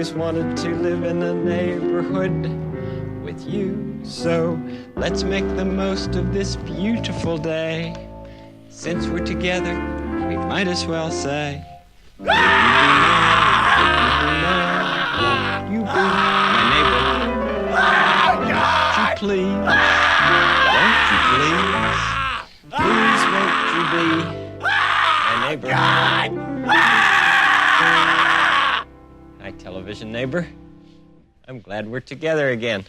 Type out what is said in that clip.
always wanted to live in a neighborhood with you. So let's make the most of this beautiful day. Since we're together, we might as well say, would you be my neighbor? Won't you please? Won't you please? Please won't you be my neighbor? Hi, television neighbor. I'm glad we're together again.